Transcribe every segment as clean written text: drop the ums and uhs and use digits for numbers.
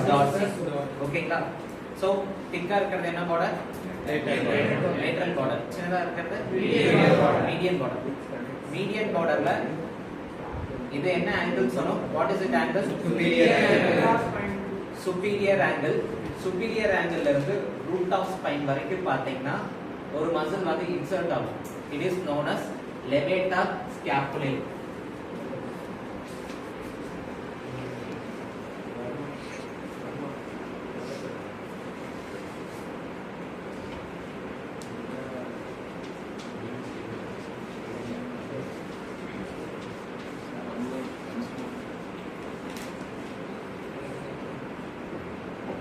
dorsal. ஓகேங்களா? So திக்கா இருக்கிறது என்ன border? lateral border. சின்னதா இருக்கிறது median border. Median borderல இது என்ன angle சொன்னோம்? What is it angle? Superior angle. Superior angle ல இருந்து root of spine வரைக்கும் பாத்தீங்கன்னா ஒரு மசில் வந்து இன்சர்ட் ஆகும். It is known as levator scapulae.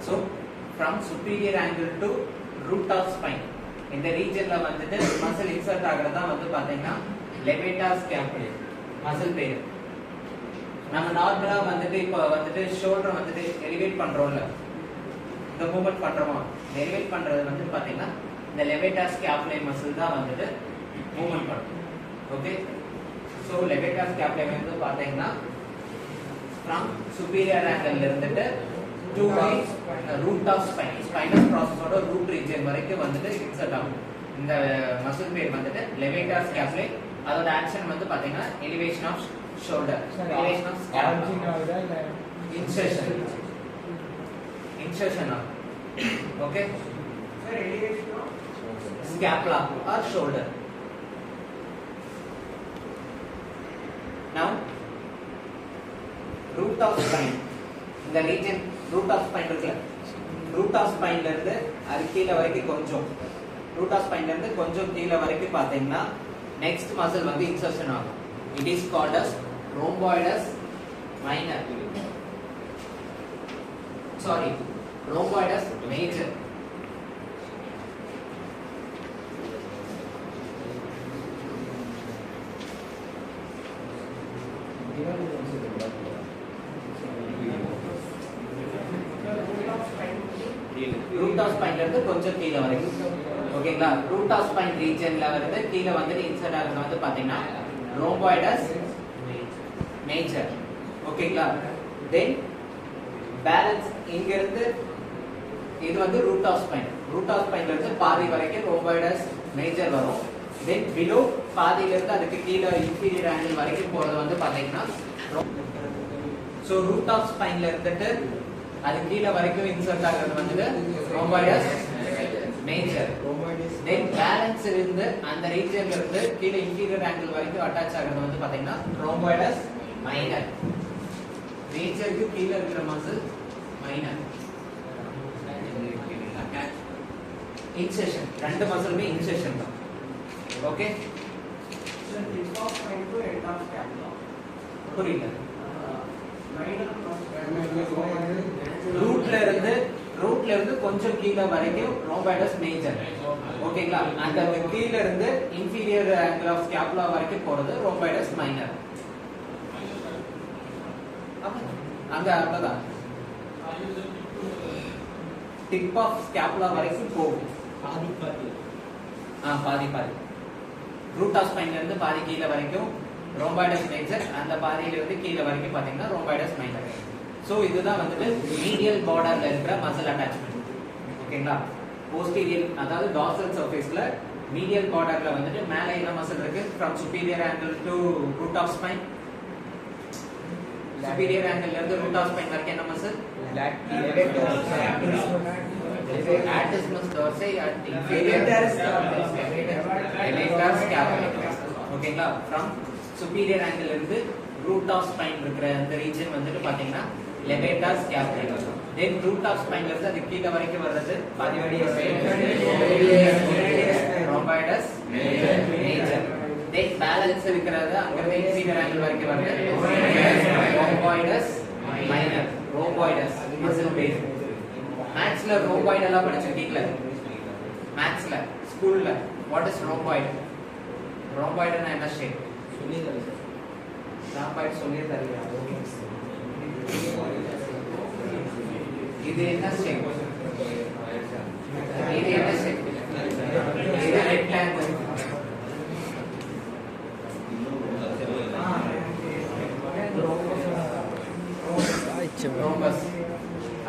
So from superior angle to root of spine இந்த ரீஜன்ல வந்துட்டு மசில் இன்சர்ட் ஆகுறதா வந்து பாத்தீங்கன்னா levator scapulae மசில் பேரு. நம்ம நார்மலா வந்துட்டு இப்போ வந்துட்டு ஷோல்டர் வந்துட்டு எலிவேட் பண்றோம்ல, இந்த மூவ்மெண்ட் பண்றோமா, எலிவேட் பண்றது வந்து பாத்தீங்கன்னா இந்த levator scapulae மசில் தான் வந்துட்டு மூவ்மெண்ட் பண்ணும். ஓகே, சோ levator scapulae வந்து பாத்தீங்கன்னா from superior angle ல இருந்துட்டு to root of spine, spinal process ஓட root region வரைக்கும் வந்துட்டு இன்சர்ட் ஆகும். இந்த மசில் பேர் வந்துட்டு levator scapulae. அதோட ஆக்ஷன் வந்து பாத்தீங்கன்னா elevation of shoulder, elevation of scapula, insertion of okay sir, elevation of scapula or shoulder. Now root of spine, இந்த region root of spine இருக்குல்ல, root of spine ல இருந்து அது கீழ வரைக்கும் கொஞ்சம், root of spine ல இருந்து கொஞ்சம் கீழ வரைக்கும் பாத்தீங்கன்னா next muscle வந்து insertion ஆகும். It is called as rhomboideus minor, sorry, rhomboideus major. root of spine ல இருந்து கொஞ்சம் கீழ வரைக்கும். ஓகேங்களா? root of spine regionல வந்து கீழ வந்து இன்சர்ட் ஆகுறது வந்து பாத்தீங்கன்னா rhomboideus major. ஓகேங்களா? then balance இங்க இருந்து இது வந்து root of spine, root of spine ல இருந்து பாதி வரைக்கும் rhomboideus major வரும். then below பாதியில இருந்து அதுக்கு கீழ inferior angle வரைக்கும் போறது வந்து பாத்தீங்கன்னா so root of spine ல இருந்துட்டு அது கீழ வரைக்கும் இன்சர்ட் ஆகுறது வந்து rhomboideus major. then balance இருந்து அந்த ரீஜன்ல இருந்து கீழ inferior angle வரைக்கும் அட்டாச் ஆகுறது வந்து பாத்தீங்கன்னா rhomboideus minor. மேஜருக்கு கீழ இருக்கிற மசில் மைனர். இன்செஷன், ரெண்டு மசிலுமே இன்செஷன் தான். ஓகே, புரியல? ரூட்ல இருந்து கொஞ்சம் கீழ வரைக்கும் rhomboideus major. ஓகேங்களா? அந்த கீழ இருந்து inferior angle of scapula வரைக்கும் போறது rhomboideus minor. அங்க அவ்வளவுதான், tip of scapula வரைக்கும் போகும். பாதி root of spine ல இருந்து பாதி கீழ வரைக்கும் rhomboideus major, அந்த பாதியில இருந்து கீழ வரைக்கும் பாத்தீங்கன்னா rhomboideus minor. சோ இதுதான் வந்துட்டு medial borderல இருக்கிற muscle attachment. ஓகேங்களா? posterior அதாவது dorsal surfaceல medial borderல வந்துட்டு மேல என்ன muscle இருக்கு? from superior angle to root of spine, superior angle ல இருந்து root of spine வரைக்கும் என்ன muscle? latissimus dorsi and inferior levator scapulae. ஓகேங்களா? from superior angle ல இருந்து root of spine இருக்கிற அந்த region வந்துட்டு பாத்தீங்கன்னா levator scapulae. then root of spine ல இருந்து அது கீழ வரைக்கும் வர்றது rhomboideus major. then balance இருக்கிறது அங்க இருந்து inferior angle வரைக்கும் வர்றது rhomboideus minor. rhomboideus muscle base. mathsல rhomboid எல்லாம் படிச்சிருக்கீங்களா? mathsல ஸ்கூல்ல what is rhomboid? rhomboid னா என்ன shape? rhomboid சொல்லியே தரலையா? இது என்ன shape? இது என்ன shape? இது rectangle. rhombus.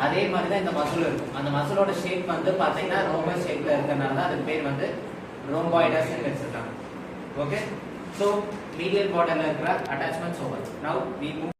அது அதே மாதிரி தான் இந்த மசில் இருக்கும். அந்த மசிலோட ஷேப் வந்து பாத்தீங்கன்னா ரோம்பஸ் ஷேப்ல இருக்கறனால தான் அதுக்கு பேர் வந்து ரோம்பாய்டஸ் ன்னு வச்சிருக்காங்க. ஓகே, சோ மீடியல் பார்டர்ல இருக்கிற அட்டாச்மெண்ட்ஸ் ஓவர். நவ we move